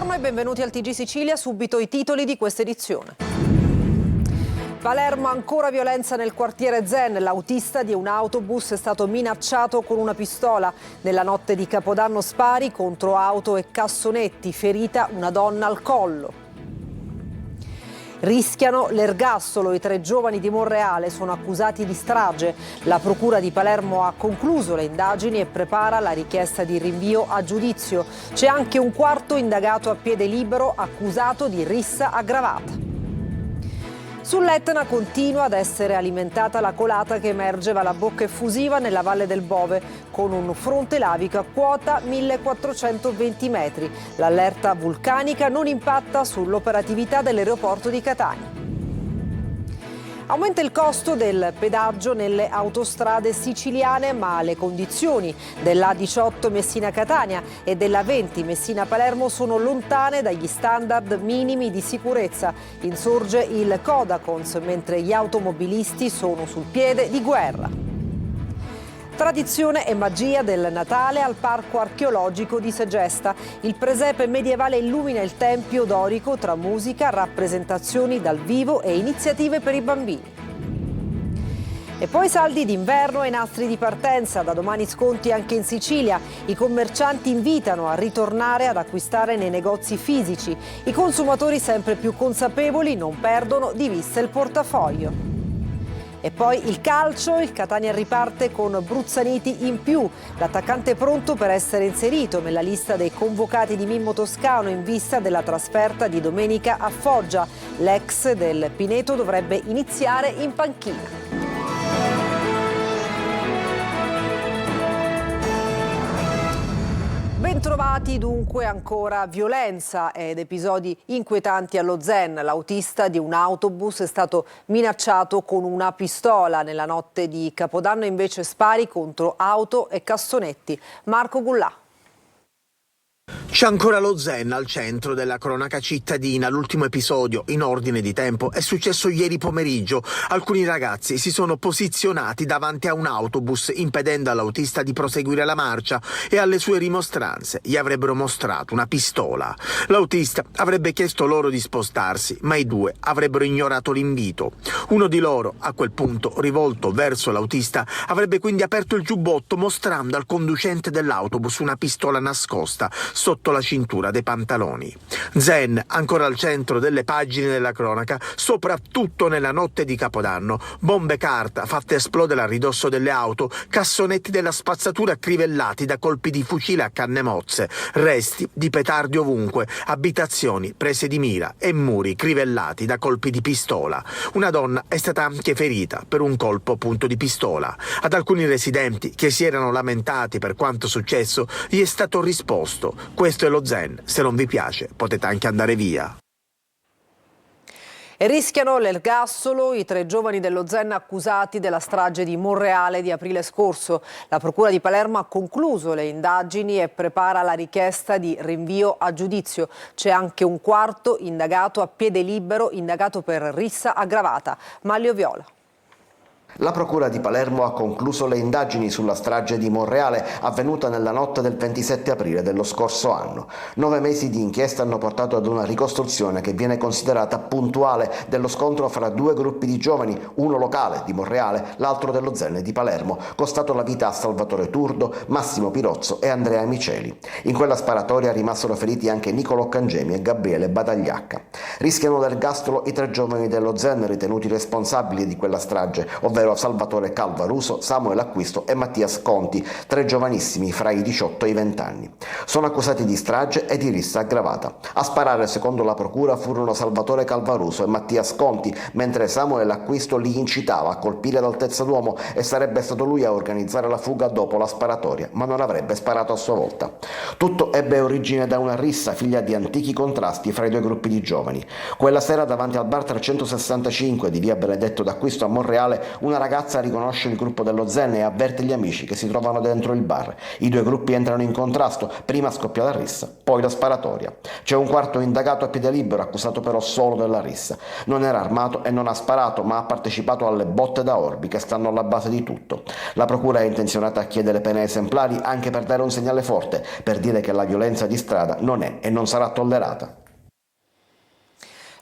Buongiorno e benvenuti al TG Sicilia, subito i titoli di questa edizione. Palermo, ancora violenza nel quartiere Zen. L'autista di un autobus è stato minacciato con una pistola. Nella notte di Capodanno spari contro auto e cassonetti, ferita una donna al collo. Rischiano l'ergastolo, i 3 giovani di Monreale sono accusati di strage. La procura di Palermo ha concluso le indagini e prepara la richiesta di rinvio a giudizio. C'è anche un quarto indagato a piede libero accusato di rissa aggravata. Sull'Etna continua ad essere alimentata la colata che emerge dalla bocca effusiva nella Valle del Bove con un fronte lavico a quota 1420 metri. L'allerta vulcanica non impatta sull'operatività dell'aeroporto di Catania. Aumenta il costo del pedaggio nelle autostrade siciliane, ma le condizioni dell'A18 Messina-Catania e della 20 Messina-Palermo sono lontane dagli standard minimi di sicurezza. Insorge il Codacons, mentre gli automobilisti sono sul piede di guerra. Tradizione e magia del Natale al Parco Archeologico di Segesta. Il presepe medievale illumina il Tempio dorico tra musica, rappresentazioni dal vivo e iniziative per i bambini. E poi saldi d'inverno e nastri di partenza. Da domani sconti anche in Sicilia. I commercianti invitano a ritornare ad acquistare nei negozi fisici. I consumatori sempre più consapevoli non perdono di vista il portafoglio. E poi il calcio, il Catania riparte con Bruzzaniti in più. L'attaccante è pronto per essere inserito nella lista dei convocati di Mimmo Toscano in vista della trasferta di domenica a Foggia. L'ex del Pineto dovrebbe iniziare in panchina. Bentrovati, dunque ancora violenza ed episodi inquietanti allo Zen. L'autista di un autobus è stato minacciato con una pistola. Nella notte di Capodanno invece spari contro auto e cassonetti. Marco Gullà. C'è ancora lo Zen al centro della cronaca cittadina. L'ultimo episodio, in ordine di tempo, è successo ieri pomeriggio. Alcuni ragazzi si sono posizionati davanti a un autobus impedendo all'autista di proseguire la marcia e alle sue rimostranze gli avrebbero mostrato una pistola. L'autista avrebbe chiesto loro di spostarsi, ma i due avrebbero ignorato l'invito. Uno di loro, a quel punto rivolto verso l'autista, avrebbe quindi aperto il giubbotto mostrando al conducente dell'autobus una pistola nascosta sotto la cintura dei pantaloni. Zen ancora al centro delle pagine della cronaca, soprattutto nella notte di Capodanno. Bombe carta fatte esplodere a ridosso delle auto, cassonetti della spazzatura crivellati da colpi di fucile a canne mozze, resti di petardi ovunque, abitazioni prese di mira e muri crivellati da colpi di pistola. Una donna è stata anche ferita per un colpo appunto di pistola. Ad alcuni residenti che si erano lamentati per quanto successo gli è stato risposto: questo è lo Zen, se non vi piace potete anche andare via. E rischiano l'ergastolo i 3 giovani dello Zen accusati della strage di Monreale di aprile scorso. La procura di Palermo ha concluso le indagini e prepara la richiesta di rinvio a giudizio. C'è anche un quarto indagato a piede libero, indagato per rissa aggravata. Manlio Viola. La procura di Palermo ha concluso le indagini sulla strage di Monreale avvenuta nella notte del 27 aprile dello scorso anno. 9 mesi di inchiesta hanno portato ad una ricostruzione che viene considerata puntuale dello scontro fra 2 gruppi di giovani, uno locale di Monreale, l'altro dello Zen di Palermo, costato la vita a Salvatore Turdo, Massimo Pirozzo e Andrea Miceli. In quella sparatoria rimasero feriti anche Nicolò Cangemi e Gabriele Badagliacca. Rischiano l'ergastolo i 3 giovani dello Zen ritenuti responsabili di quella strage, ovvero Salvatore Calvaruso, Samuele Acquisto e Mattias Conti, 3 giovanissimi fra i 18 e i 20 anni. Sono accusati di strage e di rissa aggravata. A sparare, secondo la procura, furono Salvatore Calvaruso e Mattias Conti, mentre Samuele Acquisto li incitava a colpire ad altezza d'uomo e sarebbe stato lui a organizzare la fuga dopo la sparatoria, ma non avrebbe sparato a sua volta. Tutto ebbe origine da una rissa figlia di antichi contrasti fra i 2 gruppi di giovani. Quella sera davanti al bar 365 di via Benedetto d'Acquisto a Monreale Una ragazza riconosce il gruppo dello Zen e avverte gli amici che si trovano dentro il bar. I due gruppi entrano in contrasto, prima scoppia la rissa, poi la sparatoria. C'è un quarto indagato a piede libero, accusato però solo della rissa. Non era armato e non ha sparato, ma ha partecipato alle botte da orbi che stanno alla base di tutto. La procura è intenzionata a chiedere pene esemplari anche per dare un segnale forte, per dire che la violenza di strada non è e non sarà tollerata.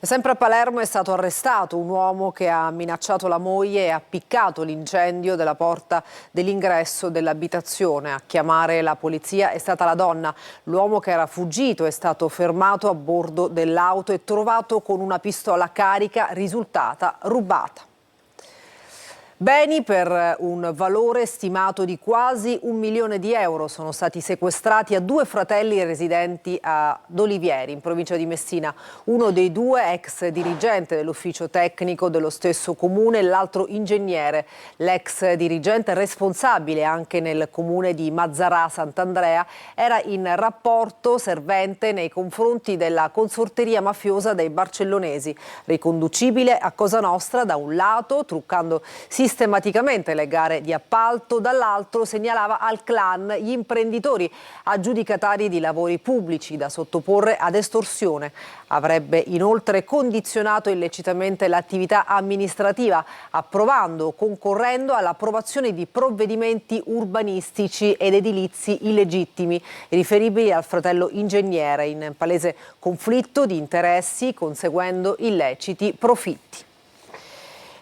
Sempre a Palermo è stato arrestato un uomo che ha minacciato la moglie e ha appiccato l'incendio della porta dell'ingresso dell'abitazione. A chiamare la polizia è stata la donna. L'uomo, che era fuggito, è stato fermato a bordo dell'auto e trovato con una pistola carica risultata rubata. Beni per un valore stimato di quasi 1 milione di euro sono stati sequestrati a 2 fratelli residenti ad Olivieri, in provincia di Messina. Uno dei 2 ex dirigente dell'ufficio tecnico dello stesso comune e l'altro ingegnere. L'ex dirigente, responsabile anche nel comune di Mazzarà Sant'Andrea, era in rapporto servente nei confronti della consorteria mafiosa dei barcellonesi, riconducibile a Cosa Nostra da un lato, truccando sistematicamente le gare di appalto, dall'altro segnalava al clan gli imprenditori aggiudicatari di lavori pubblici da sottoporre ad estorsione. Avrebbe inoltre condizionato illecitamente l'attività amministrativa, approvando o concorrendo all'approvazione di provvedimenti urbanistici ed edilizi illegittimi, riferibili al fratello ingegnere, in palese conflitto di interessi, conseguendo illeciti profitti.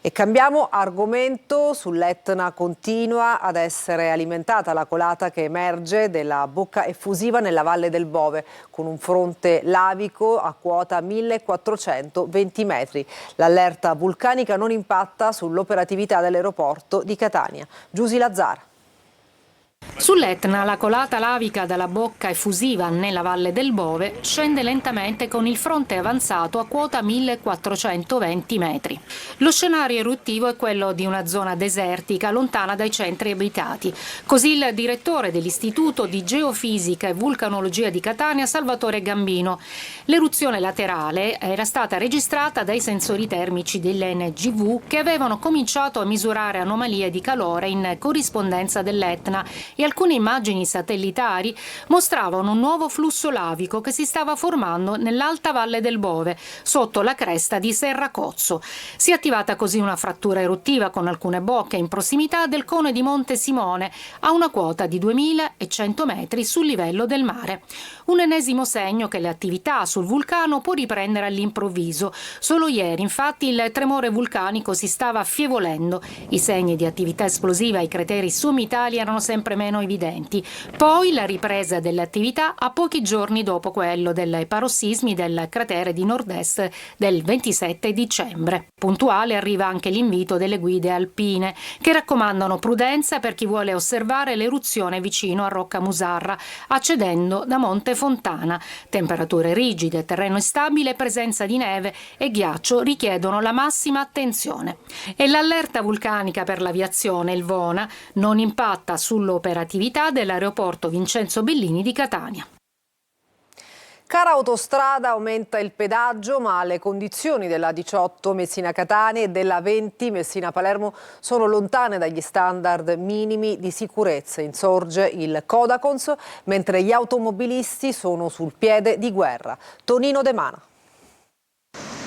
E cambiamo argomento. Sull'Etna continua ad essere alimentata la colata che emerge della bocca effusiva nella Valle del Bove, con un fronte lavico a quota 1420 metri. L'allerta vulcanica non impatta sull'operatività dell'aeroporto di Catania. Giusy Lazzara. Sull'Etna la colata lavica dalla bocca effusiva nella Valle del Bove scende lentamente con il fronte avanzato a quota 1420 metri. Lo scenario eruttivo è quello di una zona desertica lontana dai centri abitati. Così il direttore dell'Istituto di Geofisica e Vulcanologia di Catania, Salvatore Gambino. L'eruzione laterale era stata registrata dai sensori termici dell'NGV, che avevano cominciato a misurare anomalie di calore in corrispondenza dell'Etna, e alcune immagini satellitari mostravano un nuovo flusso lavico che si stava formando nell'alta Valle del Bove, sotto la cresta di Serracozzo. Si è attivata così una frattura eruttiva con alcune bocche in prossimità del cone di Monte Simone, a una quota di 2100 metri sul livello del mare. Un ennesimo segno che le attività sul vulcano può riprendere all'improvviso. Solo ieri, infatti, il tremore vulcanico si stava affievolendo. I segni di attività esplosiva ai crateri sommitali erano sempre meno evidenti. Poi la ripresa delle attività a pochi giorni dopo quello dei parossismi del cratere di nord-est del 27 dicembre. Puntuale arriva anche l'invito delle guide alpine, che raccomandano prudenza per chi vuole osservare l'eruzione vicino a Rocca Musarra, accedendo da Monte Fontana. Temperature rigide, terreno instabile, presenza di neve e ghiaccio richiedono la massima attenzione. E l'allerta vulcanica per l'aviazione, il VONA, non impatta sull'operatività dell'aeroporto Vincenzo Bellini di Catania. Cara autostrada, aumenta il pedaggio, ma le condizioni della 18 Messina-Catania e della 20 Messina-Palermo sono lontane dagli standard minimi di sicurezza. Insorge il Codacons, mentre gli automobilisti sono sul piede di guerra. Tonino De Mana.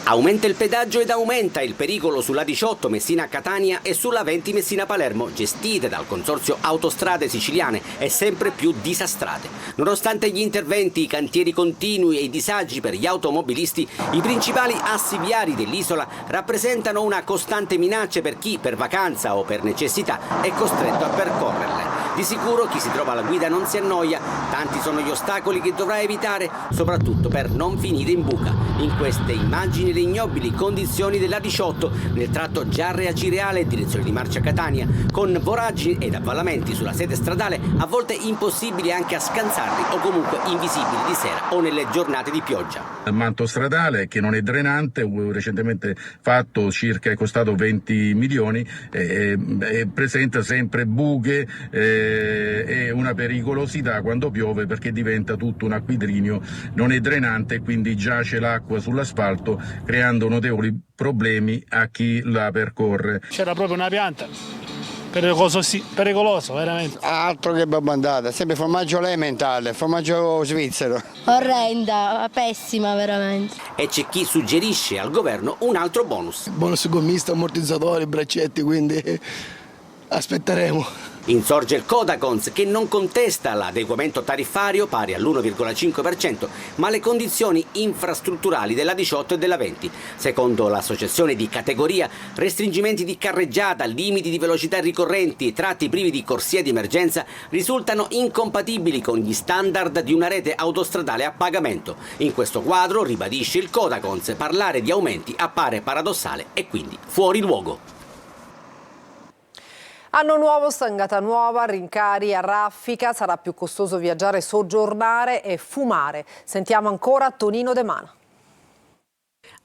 Aumenta il pedaggio ed aumenta il pericolo sulla 18 Messina-Catania e sulla 20 Messina-Palermo, gestite dal consorzio Autostrade Siciliane e sempre più disastrate. Nonostante gli interventi, i cantieri continui e i disagi per gli automobilisti, i principali assi viari dell'isola rappresentano una costante minaccia per chi, per vacanza o per necessità, è costretto a percorrerle. Di sicuro chi si trova alla guida non si annoia, tanti sono gli ostacoli che dovrà evitare, soprattutto per non finire in buca. In queste immagini le ignobili condizioni della 18 nel tratto Giarre-Acireale direzione di Marcia Catania, con voragini ed avvallamenti sulla sede stradale, a volte impossibili anche a scansarli o comunque invisibili di sera o nelle giornate di pioggia. Il manto stradale che non è drenante, recentemente fatto, è costato 20 milioni, presenta sempre buche e una pericolosità quando piove piove perché diventa tutto un acquidrinio, non è drenante e quindi giace l'acqua sull'asfalto creando notevoli problemi a chi la percorre. C'era proprio una pianta, pericoloso veramente. Altro che babandata, sempre formaggio elementare, formaggio svizzero. Orrenda, pessima veramente. E c'è chi suggerisce al governo un altro bonus. Bonus gommista, ammortizzatori, braccetti, quindi aspetteremo. Insorge il Codacons che non contesta l'adeguamento tariffario pari all'1,5%, ma le condizioni infrastrutturali della 18 e della 20. Secondo l'associazione di categoria, restringimenti di carreggiata, limiti di velocità ricorrenti e tratti privi di corsia di emergenza risultano incompatibili con gli standard di una rete autostradale a pagamento. In questo quadro, ribadisce il Codacons, parlare di aumenti appare paradossale e quindi fuori luogo. Anno nuovo, stangata nuova, rincari a raffica, sarà più costoso viaggiare, soggiornare e fumare. Sentiamo ancora Tonino De Mana.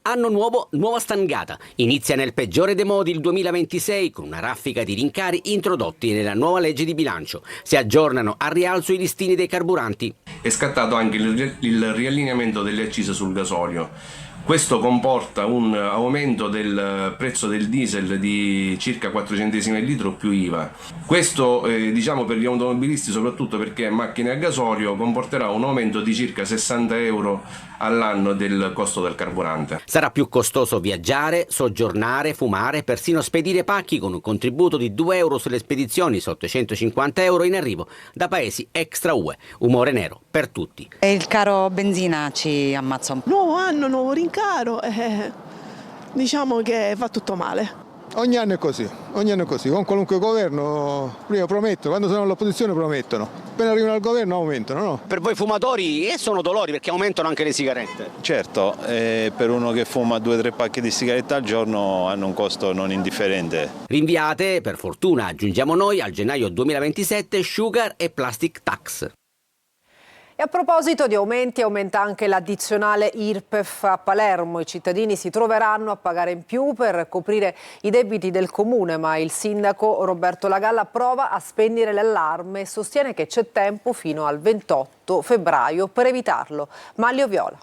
Anno nuovo, nuova stangata. Inizia nel peggiore dei modi il 2026 con una raffica di rincari introdotti nella nuova legge di bilancio. Si aggiornano al rialzo i listini dei carburanti. È scattato anche il riallineamento delle accise sul gasolio. Questo comporta un aumento del prezzo del diesel di circa 4 centesimi al litro più IVA. Questo diciamo per gli automobilisti, soprattutto perché è macchine a gasolio, comporterà un aumento di circa 60 euro all'anno del costo del carburante. Sarà più costoso viaggiare, soggiornare, fumare, persino spedire pacchi con un contributo di 2 euro sulle spedizioni sotto i 150 euro in arrivo da paesi extra UE. Umore nero per tutti. E il caro benzina ci ammazza un po'. Nuovo anno, nuovo rincaro, diciamo che va tutto male. Ogni anno è così, con qualunque governo prima promettono, quando sono all'opposizione promettono, appena arrivano al governo aumentano, no? Per voi fumatori sono dolori perché aumentano anche le sigarette. Certo, per uno che fuma 2-3 pacchi di sigarette al giorno hanno un costo non indifferente. Rinviate, per fortuna aggiungiamo noi, al gennaio 2027 sugar e plastic tax. E a proposito di aumenti, aumenta anche l'addizionale IRPEF a Palermo. I cittadini si troveranno a pagare in più per coprire i debiti del comune, ma il sindaco Roberto Lagalla prova a spegnere l'allarme e sostiene che c'è tempo fino al 28 febbraio per evitarlo. Manlio Viola.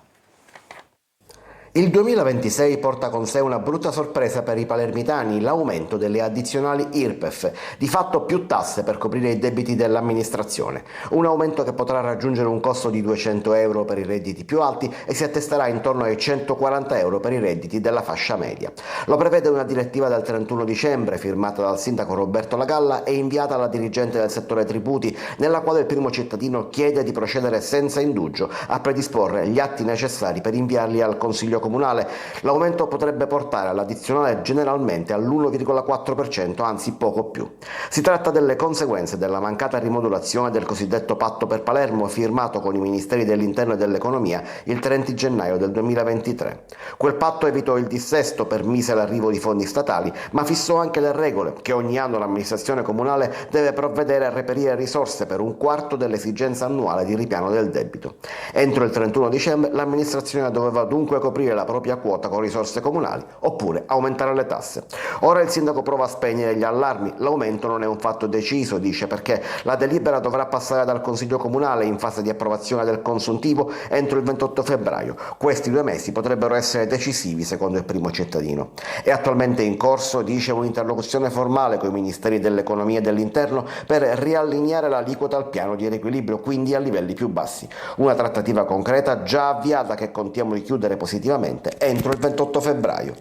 Il 2026 porta con sé una brutta sorpresa per i palermitani, l'aumento delle addizionali IRPEF, di fatto più tasse per coprire i debiti dell'amministrazione. Un aumento che potrà raggiungere un costo di 200 euro per i redditi più alti e si attesterà intorno ai 140 euro per i redditi della fascia media. Lo prevede una direttiva del 31 dicembre firmata dal sindaco Roberto Lagalla e inviata alla dirigente del settore tributi, nella quale il primo cittadino chiede di procedere senza indugio a predisporre gli atti necessari per inviarli al Consiglio comunale. L'aumento potrebbe portare all'addizionale generalmente all'1,4%, anzi poco più. Si tratta delle conseguenze della mancata rimodulazione del cosiddetto patto per Palermo firmato con i ministeri dell'interno e dell'economia il 30 gennaio del 2023. Quel patto evitò il dissesto, permise l'arrivo di fondi statali, ma fissò anche le regole che ogni anno l'amministrazione comunale deve provvedere a reperire risorse per un quarto dell'esigenza annuale di ripiano del debito. Entro il 31 dicembre l'amministrazione doveva dunque coprire la propria quota con risorse comunali oppure aumentare le tasse. Ora il sindaco prova a spegnere gli allarmi. L'aumento non è un fatto deciso, dice, perché la delibera dovrà passare dal Consiglio comunale in fase di approvazione del consuntivo entro il 28 febbraio. Questi 2 mesi potrebbero essere decisivi secondo il primo cittadino. È attualmente in corso, dice, un'interlocuzione formale con i ministeri dell'economia e dell'interno per riallineare l'aliquota al piano di riequilibrio, quindi a livelli più bassi. Una trattativa concreta già avviata che contiamo di chiudere positivamente entro il 28 febbraio.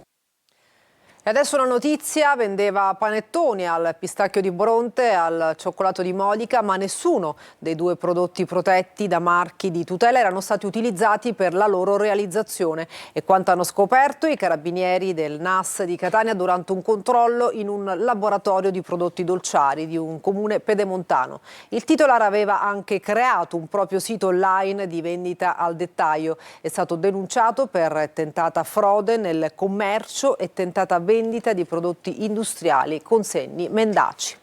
E adesso una notizia: vendeva panettoni al pistacchio di Bronte e al cioccolato di Modica, ma nessuno dei 2 prodotti protetti da marchi di tutela erano stati utilizzati per la loro realizzazione. E quanto hanno scoperto i carabinieri del NAS di Catania durante un controllo in un laboratorio di prodotti dolciari di un comune pedemontano. Il titolare aveva anche creato un proprio sito online di vendita al dettaglio. È stato denunciato per tentata frode nel commercio e tentata vendita di prodotti industriali con segni mendaci.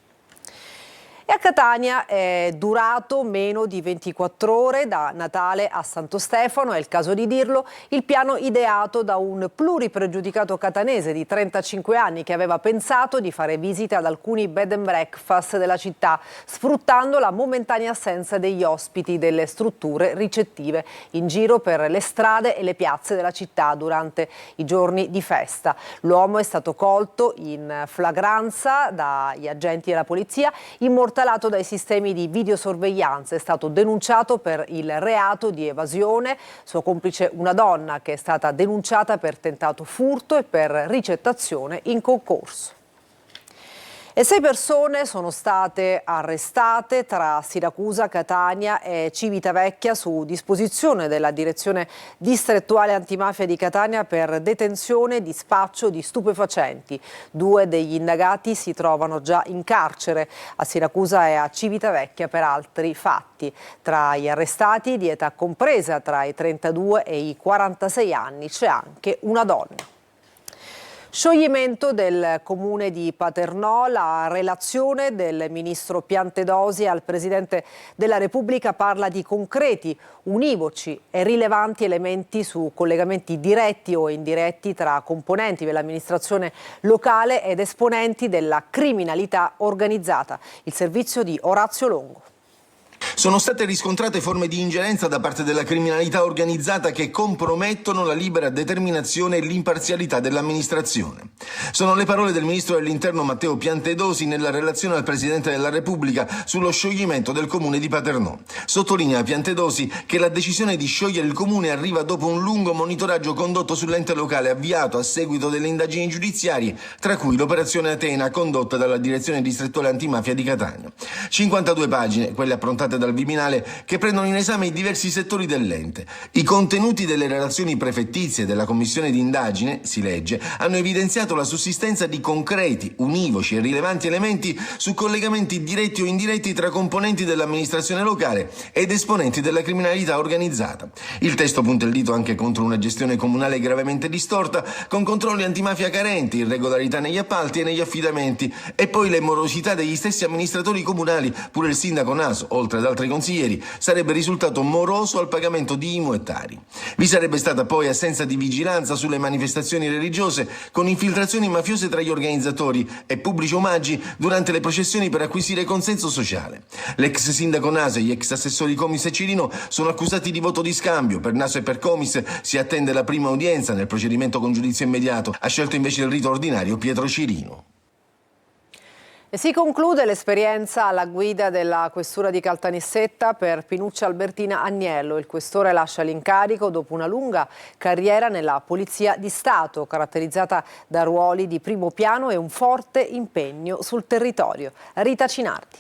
E a Catania è durato meno di 24 ore da Natale a Santo Stefano, è il caso di dirlo, il piano ideato da un pluripregiudicato catanese di 35 anni che aveva pensato di fare visite ad alcuni bed and breakfast della città, sfruttando la momentanea assenza degli ospiti delle strutture ricettive in giro per le strade e le piazze della città durante i giorni di festa. L'uomo è stato colto in flagranza dagli agenti della polizia, immortalato dai sistemi di videosorveglianza, è stato denunciato per il reato di evasione, suo complice una donna che è stata denunciata per tentato furto e per ricettazione in concorso. E 6 persone sono state arrestate tra Siracusa, Catania e Civitavecchia su disposizione della Direzione Distrettuale Antimafia di Catania per detenzione e dispaccio di stupefacenti. 2 degli indagati si trovano già in carcere a Siracusa e a Civitavecchia per altri fatti. Tra gli arrestati di età compresa tra i 32 e i 46 anni c'è anche una donna. Scioglimento del comune di Paternò, la relazione del ministro Piantedosi al Presidente della Repubblica parla di concreti, univoci e rilevanti elementi su collegamenti diretti o indiretti tra componenti dell'amministrazione locale ed esponenti della criminalità organizzata. Il servizio di Orazio Longo. Sono state riscontrate forme di ingerenza da parte della criminalità organizzata che compromettono la libera determinazione e l'imparzialità dell'amministrazione. Sono le parole del ministro dell'Interno Matteo Piantedosi nella relazione al Presidente della Repubblica sullo scioglimento del comune di Paternò. Sottolinea Piantedosi che la decisione di sciogliere il comune arriva dopo un lungo monitoraggio condotto sull'ente locale avviato a seguito delle indagini giudiziarie, tra cui l'operazione Atena condotta dalla Direzione Distrettuale Antimafia di Catania. 52 pagine, quelle approntate dal Viminale, che prendono in esame i diversi settori dell'ente. I contenuti delle relazioni prefettizie della commissione di indagine, si legge, hanno evidenziato la sussistenza di concreti, univoci e rilevanti elementi su collegamenti diretti o indiretti tra componenti dell'amministrazione locale ed esponenti della criminalità organizzata. Il testo punta il dito anche contro una gestione comunale gravemente distorta, con controlli antimafia carenti, irregolarità negli appalti e negli affidamenti, e poi le morosità degli stessi amministratori comunali. Pure il sindaco Naso, oltre ad altri consiglieri, sarebbe risultato moroso al pagamento di IMU e Tari. Vi sarebbe stata poi assenza di vigilanza sulle manifestazioni religiose, con infiltrazioni mafiose tra gli organizzatori e pubblici omaggi durante le processioni per acquisire consenso sociale. L'ex sindaco Naso e gli ex assessori Comis e Cirino sono accusati di voto di scambio. Per Naso e per Comis si attende la prima udienza nel procedimento con giudizio immediato. Ha scelto invece il rito ordinario Pietro Cirino. E si conclude l'esperienza alla guida della questura di Caltanissetta per Pinuccia Albertina Agnello. Il questore lascia l'incarico dopo una lunga carriera nella Polizia di Stato, caratterizzata da ruoli di primo piano e un forte impegno sul territorio. Rita Cinardi.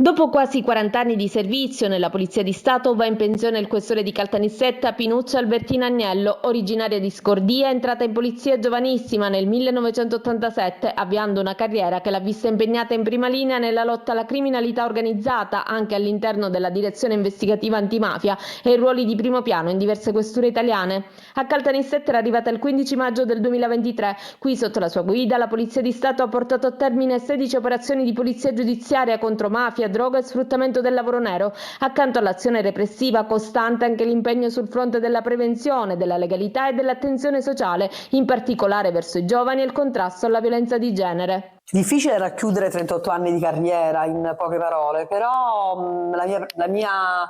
Dopo quasi 40 anni di servizio nella Polizia di Stato va in pensione il questore di Caltanissetta Pinuccia Albertina Agnello, originaria di Scordia, entrata in polizia giovanissima nel 1987, avviando una carriera che l'ha vista impegnata in prima linea nella lotta alla criminalità organizzata anche all'interno della direzione investigativa antimafia e in ruoli di primo piano in diverse questure italiane. A Caltanissetta era arrivata il 15 maggio del 2023. Qui sotto la sua guida la Polizia di Stato ha portato a termine 16 operazioni di polizia giudiziaria contro mafia, droga e sfruttamento del lavoro nero. Accanto all'azione repressiva costante anche l'impegno sul fronte della prevenzione, della legalità e dell'attenzione sociale, in particolare verso i giovani e il contrasto alla violenza di genere. Difficile racchiudere 38 anni di carriera in poche parole, però la mia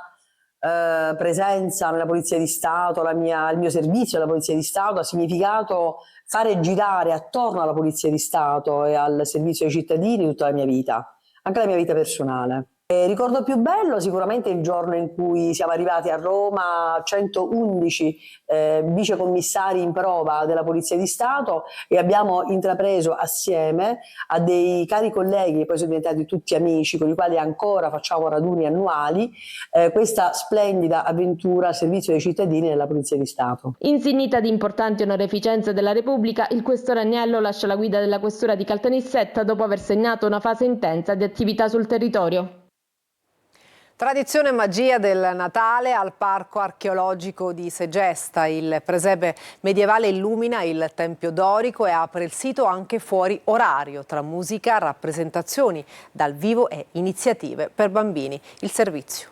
presenza nella Polizia di Stato, il mio servizio alla Polizia di Stato ha significato fare girare attorno alla Polizia di Stato e al servizio ai cittadini tutta la mia vita, anche la mia vita personale. Ricordo più bello sicuramente il giorno in cui siamo arrivati a Roma 111 vicecommissari in prova della Polizia di Stato e abbiamo intrapreso assieme a dei cari colleghi che poi sono diventati tutti amici, con i quali ancora facciamo raduni annuali, questa splendida avventura al servizio dei cittadini nella Polizia di Stato. Insignita di importanti onoreficenze della Repubblica, il questore Agnello lascia la guida della questura di Caltanissetta dopo aver segnato una fase intensa di attività sul territorio. Tradizione e magia del Natale al Parco Archeologico di Segesta. Il presepe medievale illumina il Tempio dorico e apre il sito anche fuori orario, tra musica, rappresentazioni dal vivo e iniziative per bambini. Il servizio.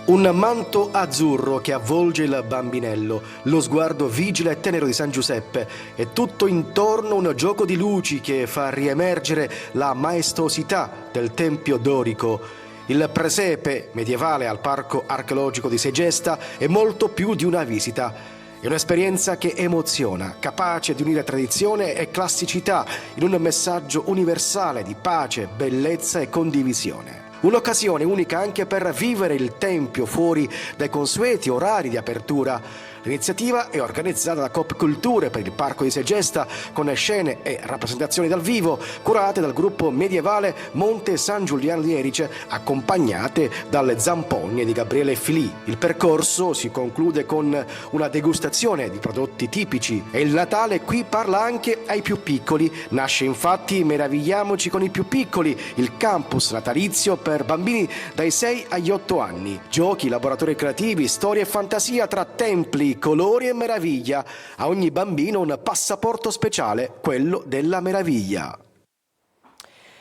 Un manto azzurro che avvolge il bambinello, lo sguardo vigile e tenero di San Giuseppe e tutto intorno un gioco di luci che fa riemergere la maestosità del Tempio dorico. Il presepe medievale al Parco Archeologico di Segesta è molto più di una visita. È un'esperienza che emoziona, capace di unire tradizione e classicità in un messaggio universale di pace, bellezza e condivisione. Un'occasione unica anche per vivere il Tempio fuori dai consueti orari di apertura. L'iniziativa è organizzata da Coop Culture per il Parco di Segesta con scene e rappresentazioni dal vivo curate dal gruppo medievale Monte San Giuliano di Erice, accompagnate dalle zampogne di Gabriele Filì. Il percorso si conclude con una degustazione di prodotti tipici e il Natale qui parla anche ai più piccoli. Nasce infatti Meravigliamoci con i più piccoli, il campus natalizio per bambini dai 6 agli 8 anni. Giochi, laboratori creativi, storie e fantasia tra templi, colori e meraviglia. A ogni bambino un passaporto speciale, quello della meraviglia.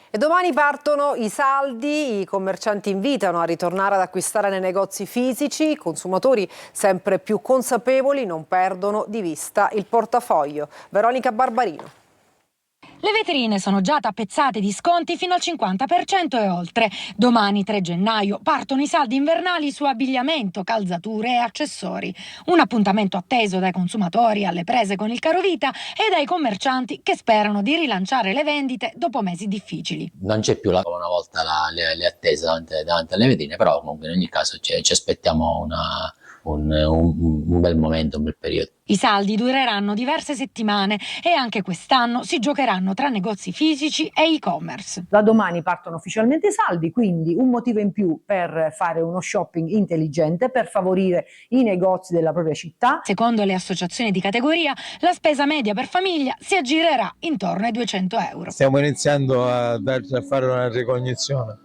E domani partono i saldi, i commercianti invitano a ritornare ad acquistare nei negozi fisici, i consumatori sempre più consapevoli non perdono di vista il portafoglio. Veronica Barbarino. Le vetrine sono già tappezzate di sconti fino al 50% e oltre. Domani 3 gennaio partono i saldi invernali su abbigliamento, calzature e accessori. Un appuntamento atteso dai consumatori alle prese con il carovita e dai commercianti che sperano di rilanciare le vendite dopo mesi difficili. Non c'è più una volta le attese davanti alle vetrine, però comunque in ogni caso ci aspettiamo un bel momento, un bel periodo. I saldi dureranno diverse settimane e anche quest'anno si giocheranno tra negozi fisici e e-commerce. Da domani partono ufficialmente i saldi, quindi un motivo in più per fare uno shopping intelligente, per favorire i negozi della propria città. Secondo le associazioni di categoria, la spesa media per famiglia si aggirerà intorno ai 200 euro. Stiamo iniziando a fare una ricognizione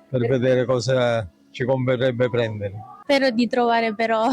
per vedere cosa ci converrebbe prendere. Spero di trovare però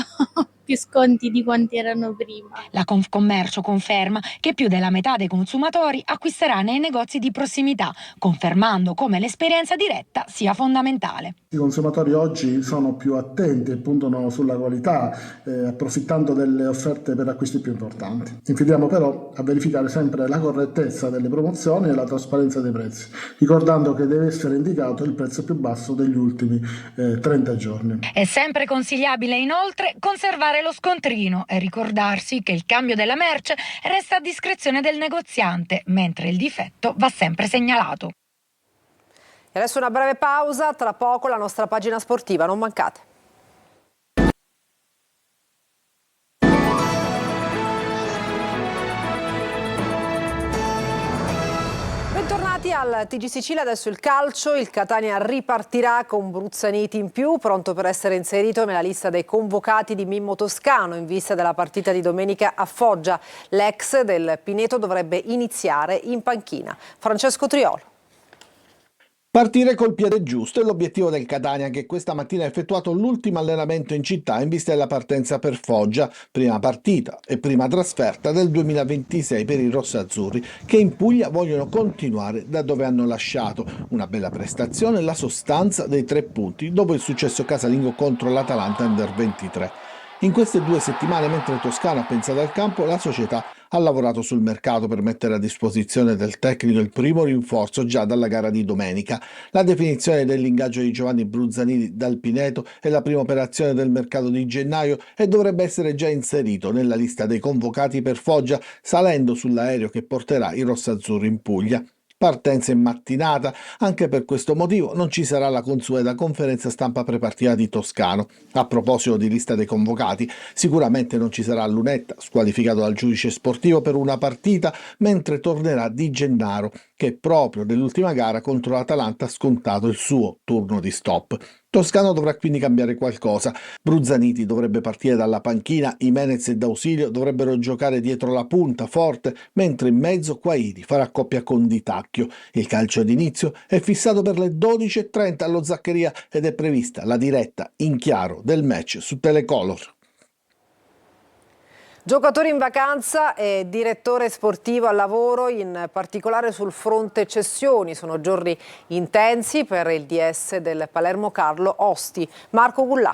più sconti di quanti erano prima. La Confcommercio conferma che più della metà dei consumatori acquisterà nei negozi di prossimità, confermando come l'esperienza diretta sia fondamentale. I consumatori oggi sono più attenti e puntano sulla qualità, approfittando delle offerte per acquisti più importanti. Invitiamo però a verificare sempre la correttezza delle promozioni e la trasparenza dei prezzi, ricordando che deve essere indicato il prezzo più basso degli ultimi 30 giorni. È sempre consigliabile inoltre conservare lo scontrino e ricordarsi che il cambio della merce resta a discrezione del negoziante, mentre il difetto va sempre segnalato. E adesso una breve pausa, tra poco la nostra pagina sportiva, non mancate. Bentornati al TG Sicilia, adesso il calcio, il Catania ripartirà con Bruzzaniti in più, pronto per essere inserito nella lista dei convocati di Mimmo Toscano in vista della partita di domenica a Foggia. L'ex del Pineto dovrebbe iniziare in panchina. Francesco Triolo. Partire col piede giusto è l'obiettivo del Catania, che questa mattina ha effettuato l'ultimo allenamento in città in vista della partenza per Foggia, prima partita e prima trasferta del 2026 per i rossazzurri, che in Puglia vogliono continuare da dove hanno lasciato. Una bella prestazione e la sostanza dei 3 punti dopo il successo casalingo contro l'Atalanta Under 23. In queste 2 settimane, mentre Toscano ha pensato al campo, la società ha lavorato sul mercato per mettere a disposizione del tecnico il primo rinforzo già dalla gara di domenica. La definizione dell'ingaggio di Giovanni Bruzzaniti dal Pineto è la prima operazione del mercato di gennaio e dovrebbe essere già inserito nella lista dei convocati per Foggia, salendo sull'aereo che porterà i rossazzurri in Puglia. Partenza in mattinata, anche per questo motivo non ci sarà la consueta conferenza stampa prepartita di Toscano. A proposito di lista dei convocati, sicuramente non ci sarà Lunetta, squalificato dal giudice sportivo per una partita, mentre tornerà Di Gennaro, che proprio nell'ultima gara contro l'Atalanta ha scontato il suo turno di stop. Toscano dovrà quindi cambiare qualcosa. Bruzzaniti dovrebbe partire dalla panchina, Jimenez e D'Ausilio dovrebbero giocare dietro la punta forte, mentre in mezzo Quairi farà coppia con Di Tacchio. Il calcio d'inizio è fissato per le 12:30 allo Zaccheria ed è prevista la diretta in chiaro del match su Telecolor. Giocatori in vacanza e direttore sportivo al lavoro, in particolare sul fronte cessioni. Sono giorni intensi per il DS del Palermo Carlo Osti. Marco Gullà.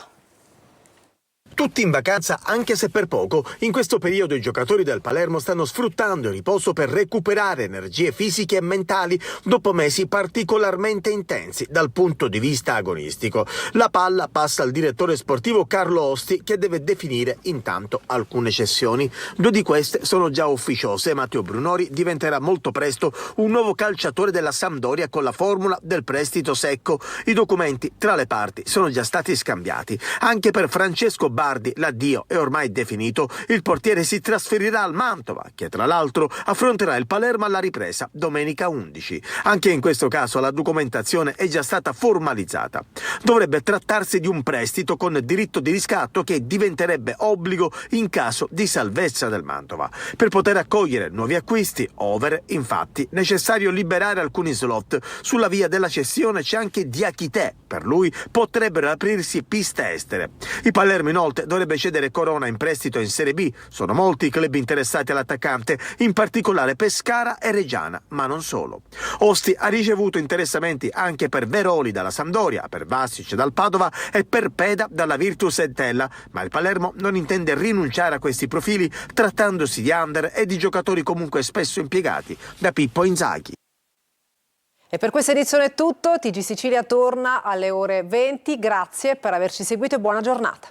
Tutti in vacanza, anche se per poco. In questo periodo i giocatori del Palermo stanno sfruttando il riposo per recuperare energie fisiche e mentali dopo mesi particolarmente intensi dal punto di vista agonistico. La palla passa al direttore sportivo Carlo Osti, che deve definire intanto alcune cessioni. 2 di queste sono già ufficiose. Matteo Brunori diventerà molto presto un nuovo calciatore della Sampdoria con la formula del prestito secco. I documenti tra le parti sono già stati scambiati. Anche per Francesco Bardi l'addio è ormai definito. Il portiere si trasferirà al Mantova, che tra l'altro affronterà il Palermo alla ripresa domenica 11. Anche in questo caso la documentazione è già stata formalizzata. Dovrebbe trattarsi di un prestito con diritto di riscatto che diventerebbe obbligo in caso di salvezza del Mantova. Per poter accogliere nuovi acquisti over, infatti, necessario liberare alcuni slot. Sulla via della cessione c'è anche Diakité. Per lui potrebbero aprirsi piste estere. Il Palermo inoltre dovrebbe cedere Corona in prestito in Serie B. Sono molti i club interessati all'attaccante, in particolare Pescara e Reggiana, ma non solo. Osti ha ricevuto interessamenti anche per Veroli dalla Sampdoria, per Vasic dal Padova e per Peda dalla Virtus Entella, ma il Palermo non intende rinunciare a questi profili, trattandosi di under e di giocatori comunque spesso impiegati da Pippo Inzaghi. E per questa edizione è tutto. TG Sicilia torna alle ore 20. Grazie per averci seguito e buona giornata.